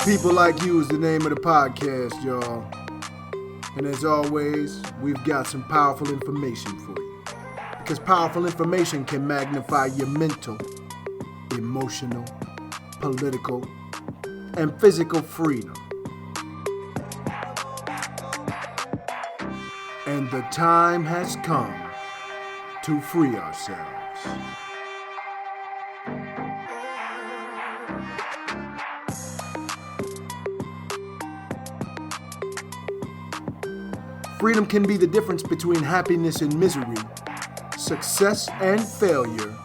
People Like You is the name of the podcast, y'all. And as always, we've got some powerful information for you. Because powerful information can magnify your mental, emotional, political, and physical freedom. And the time has come to free ourselves. Freedom can be the difference between happiness and misery, success and failure,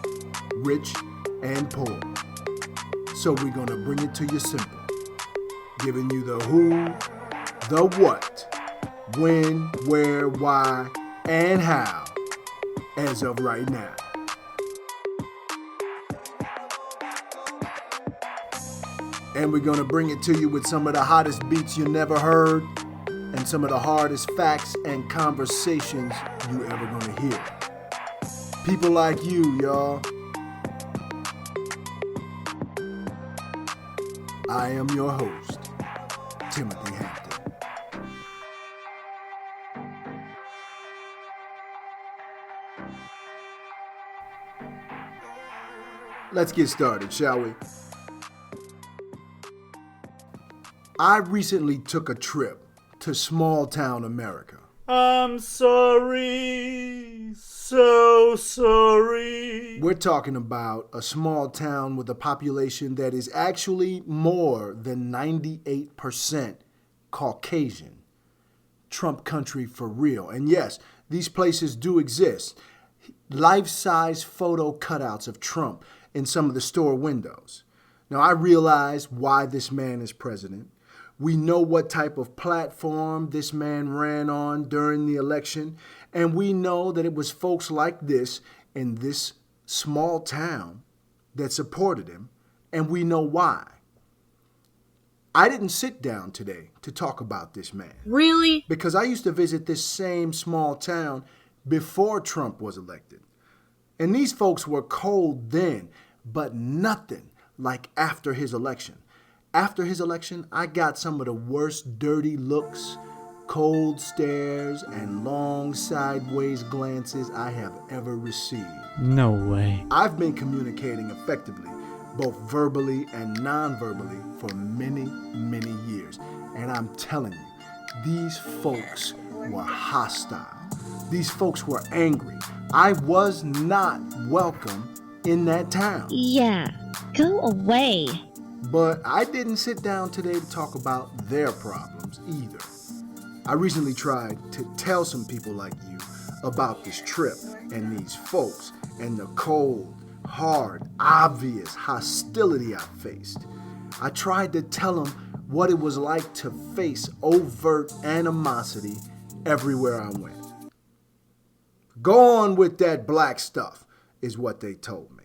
rich and poor. So we're gonna bring it to you simple, giving you the who, the what, when, where, why, and how, as of right now. And we're gonna bring it to you with some of the hottest beats you never heard, and some of the hardest facts and conversations you ever gonna hear. People like you, y'all. I am your host, Timothy Hampton. Let's get started, shall we? I recently took a trip to small town America. I'm sorry, so sorry. We're talking about a small town with a population that is actually more than 98% Caucasian. Trump country for real. And yes, these places do exist. Life-size photo cutouts of Trump in some of the store windows. Now, I realize why this man is president. We know what type of platform this man ran on during the election, and we know that it was folks like this in this small town that supported him, and we know why. I didn't sit down today to talk about this man. Really? Because I used to visit this same small town before Trump was elected. And these folks were cold then, but nothing like after his election. After his election, I got some of the worst dirty looks, cold stares, and long sideways glances I have ever received. No way. I've been communicating effectively, both verbally and non-verbally, for many, many years. And I'm telling you, these folks were hostile. These folks were angry. I was not welcome in that town. Yeah, go away. But I didn't sit down today to talk about their problems either. I recently tried to tell some people like you about this trip and these folks and the cold, hard, obvious hostility I faced. I tried to tell them what it was like to face overt animosity everywhere I went. Go on with that black stuff, is what they told me.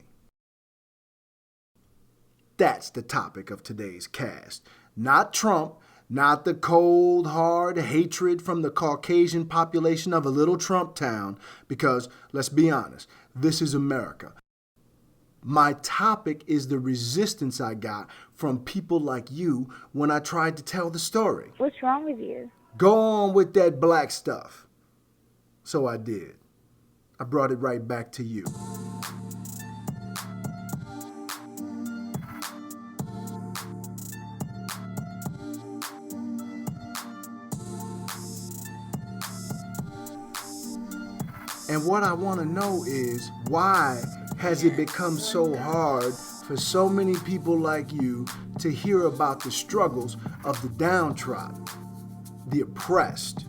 That's the topic of today's cast. Not Trump, not the cold, hard hatred from the Caucasian population of a little Trump town, because, let's be honest, this is America. My topic is the resistance I got from people like you when I tried to tell the story. What's wrong with you? Go on with that black stuff. So I did. I brought it right back to you. And what I want to know is, why has it become so hard for so many people like you to hear about the struggles of the downtrodden, the oppressed,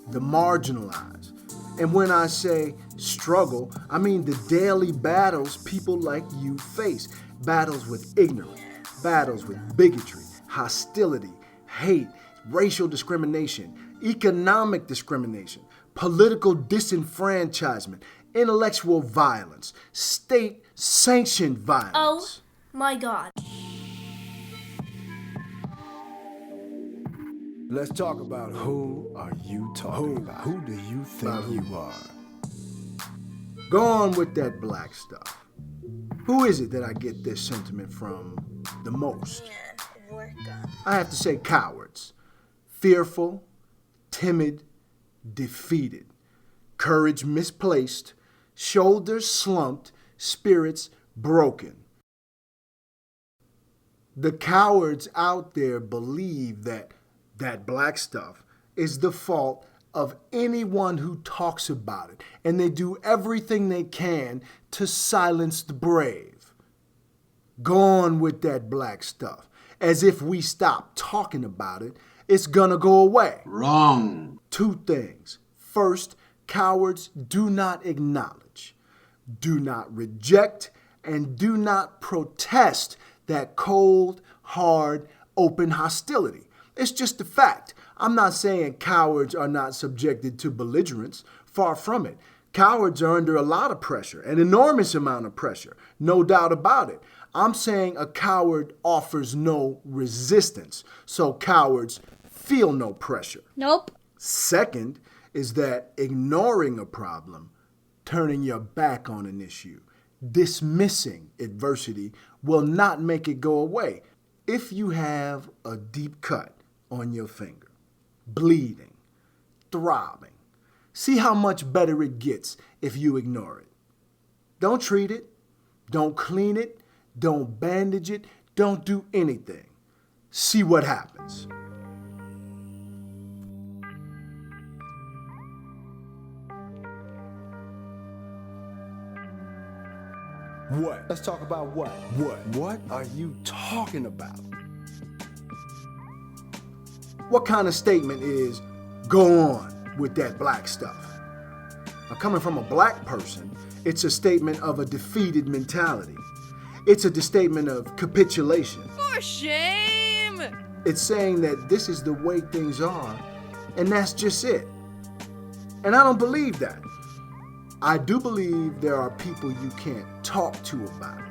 the marginalized? And when I say struggle, I mean the daily battles people like you face. Battles with ignorance, battles with bigotry, hostility, hate, racial discrimination, economic discrimination, political disenfranchisement, intellectual violence, state-sanctioned violence. Oh my God. Let's talk about who are you talking about? Who do you think you are? Go on with that black stuff. Who is it that I get this sentiment from the most? I have to say cowards. Fearful, timid, defeated. Courage misplaced, shoulders slumped, spirits broken. The cowards out there believe that black stuff is the fault of anyone who talks about it, and they do everything they can to silence the brave. Go on with that black stuff. As if we stop talking about it, it's gonna go away. Wrong. Two things. First, cowards do not acknowledge, do not reject, and do not protest that cold, hard, open hostility. It's just a fact. I'm not saying cowards are not subjected to belligerence. Far from it. Cowards are under a lot of pressure, an enormous amount of pressure, no doubt about it. I'm saying a coward offers no resistance, so cowards feel no pressure. Nope. Second is that ignoring a problem, turning your back on an issue, dismissing adversity will not make it go away. If you have a deep cut on your finger, bleeding, throbbing, see how much better it gets if you ignore it. Don't treat it, don't clean it, don't bandage it, don't do anything. See what happens. What? Let's talk about what? What are you talking about? What kind of statement is, go on with that black stuff? Now, coming from a black person, it's a statement of a defeated mentality. It's a statement of capitulation. For shame! It's saying that this is the way things are, and that's just it. And I don't believe that. I do believe there are people you can't talk to about it.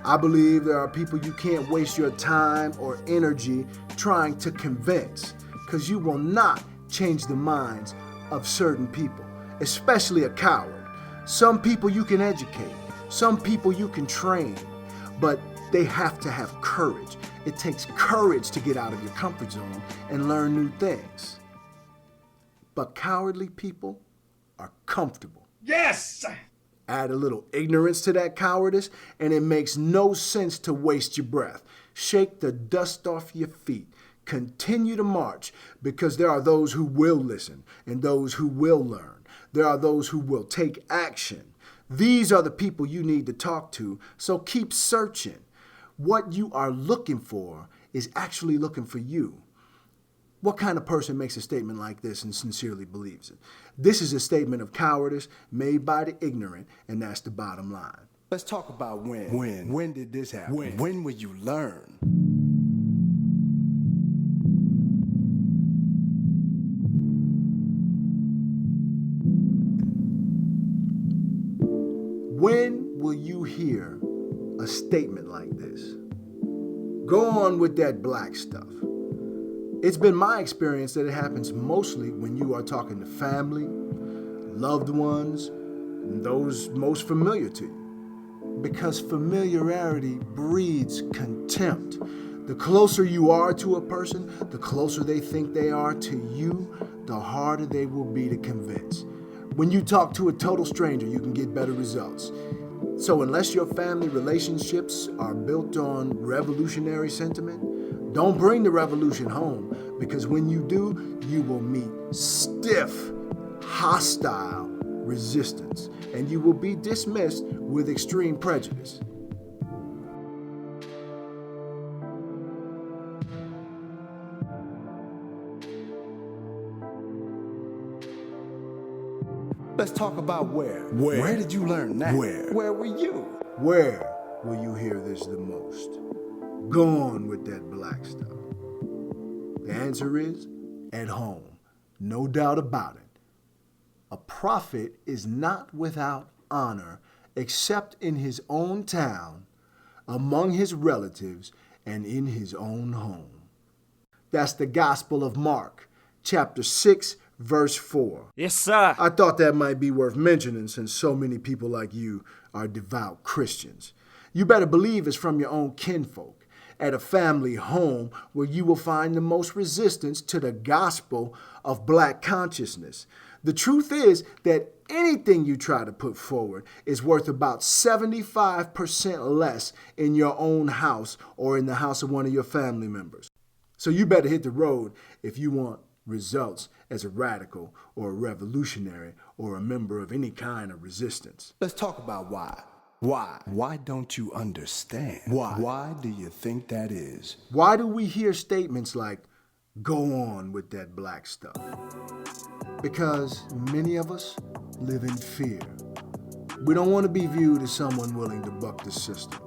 I believe there are people you can't waste your time or energy trying to convince, because you will not change the minds of certain people, especially a coward. Some people you can educate, some people you can train, but they have to have courage. It takes courage to get out of your comfort zone and learn new things. But cowardly people are comfortable. Yes! Add a little ignorance to that cowardice, and it makes no sense to waste your breath. Shake the dust off your feet. Continue to march, because there are those who will listen and those who will learn. There are those who will take action. These are the people you need to talk to, so keep searching. What you are looking for is actually looking for you. What kind of person makes a statement like this and sincerely believes it? This is a statement of cowardice made by the ignorant, and that's the bottom line. Let's talk about when. When did this happen? When will you learn? When will you hear a statement like this? Go on with that black stuff. It's been my experience that it happens mostly when you are talking to family, loved ones, and those most familiar to you. Because familiarity breeds contempt. The closer you are to a person, the closer they think they are to you, the harder they will be to convince. When you talk to a total stranger, you can get better results. So unless your family relationships are built on revolutionary sentiment, don't bring the revolution home, because when you do, you will meet stiff, hostile resistance, and you will be dismissed with extreme prejudice. Let's talk about where. Where did you learn that? Where were you? Where will you hear this the most? Go on with that black stuff. The answer is at home. No doubt about it. A prophet is not without honor except in his own town, among his relatives, and in his own home. That's the Gospel of Mark, chapter 6, verse 4. Yes, sir. I thought that might be worth mentioning since so many people like you are devout Christians. You better believe it's from your own kinfolk. at a family home where you will find the most resistance to the gospel of black consciousness. The truth is that anything you try to put forward is worth about 75% less in your own house or in the house of one of your family members. So you better hit the road if you want results as a radical or a revolutionary or a member of any kind of resistance. Let's talk about why. Why? Why don't you understand? Why? Why do you think that is? Why do we hear statements like, go on with that black stuff? Because many of us live in fear. We don't want to be viewed as someone willing to buck the system.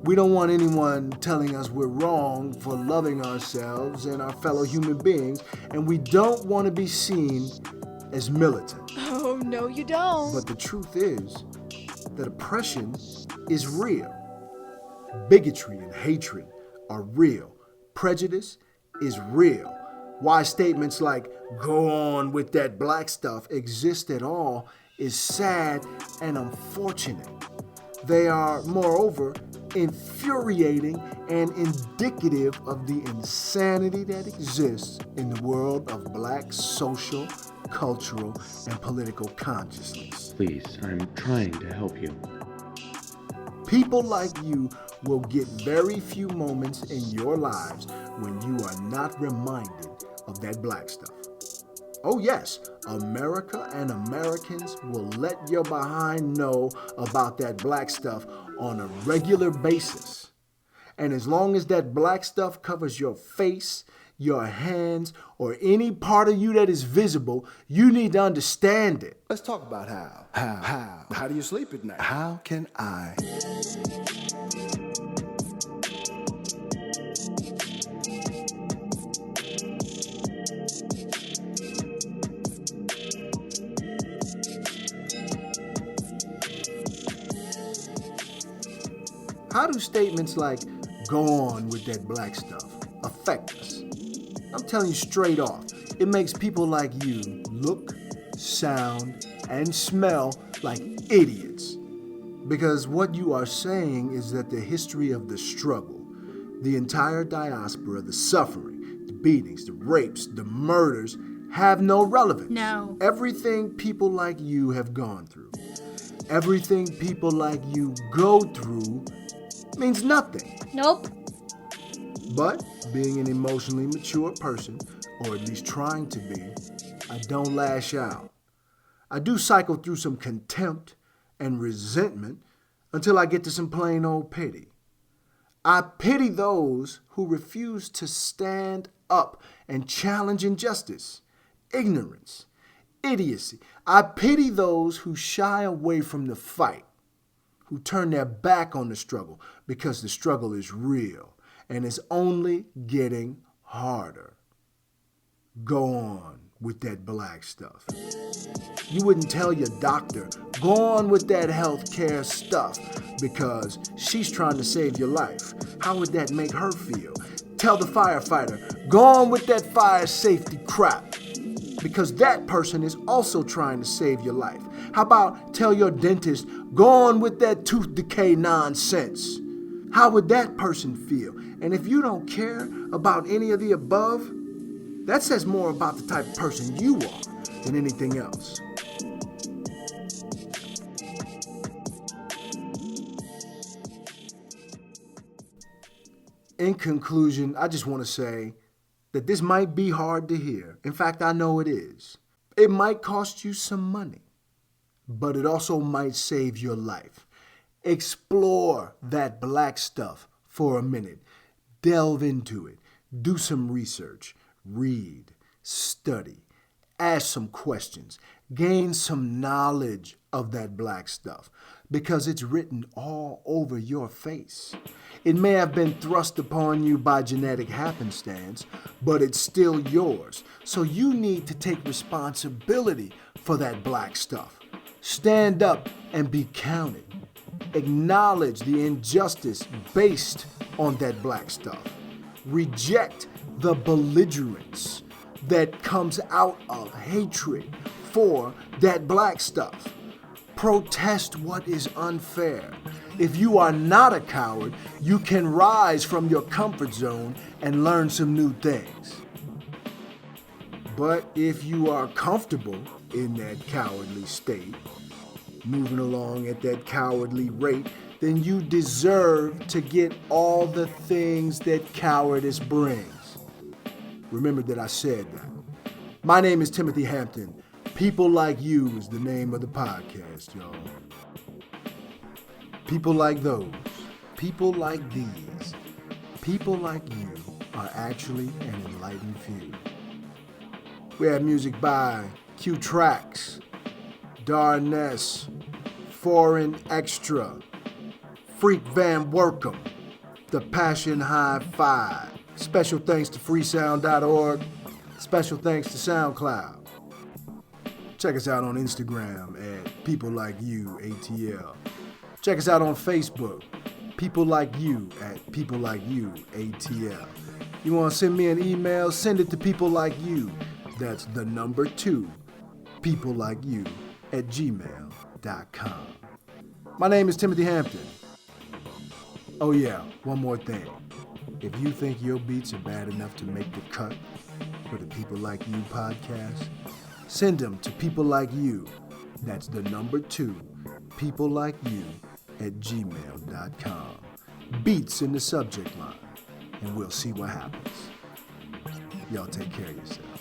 We don't want anyone telling us we're wrong for loving ourselves and our fellow human beings, and we don't want to be seen as militant. Oh, no, you don't. But the truth is that oppression is real. Bigotry and hatred are real. Prejudice is real. Why statements like, go on with that black stuff, exist at all is sad and unfortunate. They are, moreover, infuriating and indicative of the insanity that exists in the world of black social, cultural, and political consciousness. Please, I'm trying to help you. People like you will get very few moments in your lives when you are not reminded of that black stuff. Oh yes, America and Americans will let your behind know about that black stuff on a regular basis. And as long as that black stuff covers your face, your hands, or any part of you that is visible, you need to understand it. Let's talk about how. How do you sleep at night? How can I? How do statements like, go on with that black stuff, affect us? I'm telling you straight off, it makes people like you look, sound, and smell like idiots. Because what you are saying is that the history of the struggle, the entire diaspora, the suffering, the beatings, the rapes, the murders, have no relevance. No. Everything people like you have gone through, everything people like you go through means nothing. Nope. But being an emotionally mature person, or at least trying to be, I don't lash out. I do cycle through some contempt and resentment until I get to some plain old pity. I pity those who refuse to stand up and challenge injustice, ignorance, idiocy. I pity those who shy away from the fight, who turn their back on the struggle because the struggle is real and it's only getting harder. Go on with that black stuff. You wouldn't tell your doctor, go on with that healthcare stuff because she's trying to save your life. How would that make her feel? Tell the firefighter, go on with that fire safety crap because that person is also trying to save your life. How about tell your dentist, go on with that tooth decay nonsense? How would that person feel? And if you don't care about any of the above, that says more about the type of person you are than anything else. In conclusion, I just want to say that this might be hard to hear. In fact, I know it is. It might cost you some money, but it also might save your life. Explore that black stuff for a minute. Delve into it. Do some research. Read, study, ask some questions, gain some knowledge of that black stuff because it's written all over your face. It may have been thrust upon you by genetic happenstance, but it's still yours. So you need to take responsibility for that black stuff. Stand up and be counted. Acknowledge the injustice based on that black stuff. Reject the belligerence that comes out of hatred for that black stuff. Protest what is unfair. if you are not a coward, you can rise from your comfort zone and learn some new things. But if you are comfortable in that cowardly state, moving along at that cowardly rate, then you deserve to get all the things that cowardice brings. Remember that I said that. My name is Timothy Hampton. People Like You is the name of the podcast, y'all. People like those, people like these, people like you are actually an enlightened few. We have music by Q Tracks, Darness, Foreign Extra, Freak Van Workum, The Passion High Five. Special thanks to freesound.org. Special thanks to SoundCloud. Check us out on Instagram at People Like You ATL. Check us out on Facebook, People Like You at People Like You ATL. You want to send me an email? Send it to People Like You. That's the number 2, People Like You at gmail.com. My name is Timothy Hampton. Oh yeah, one more thing. If you think your beats are bad enough to make the cut for the People Like You podcast, send them to People Like You. That's the number 2, People Like You at gmail.com. Beats in the subject line, and we'll see what happens. Y'all take care of yourself.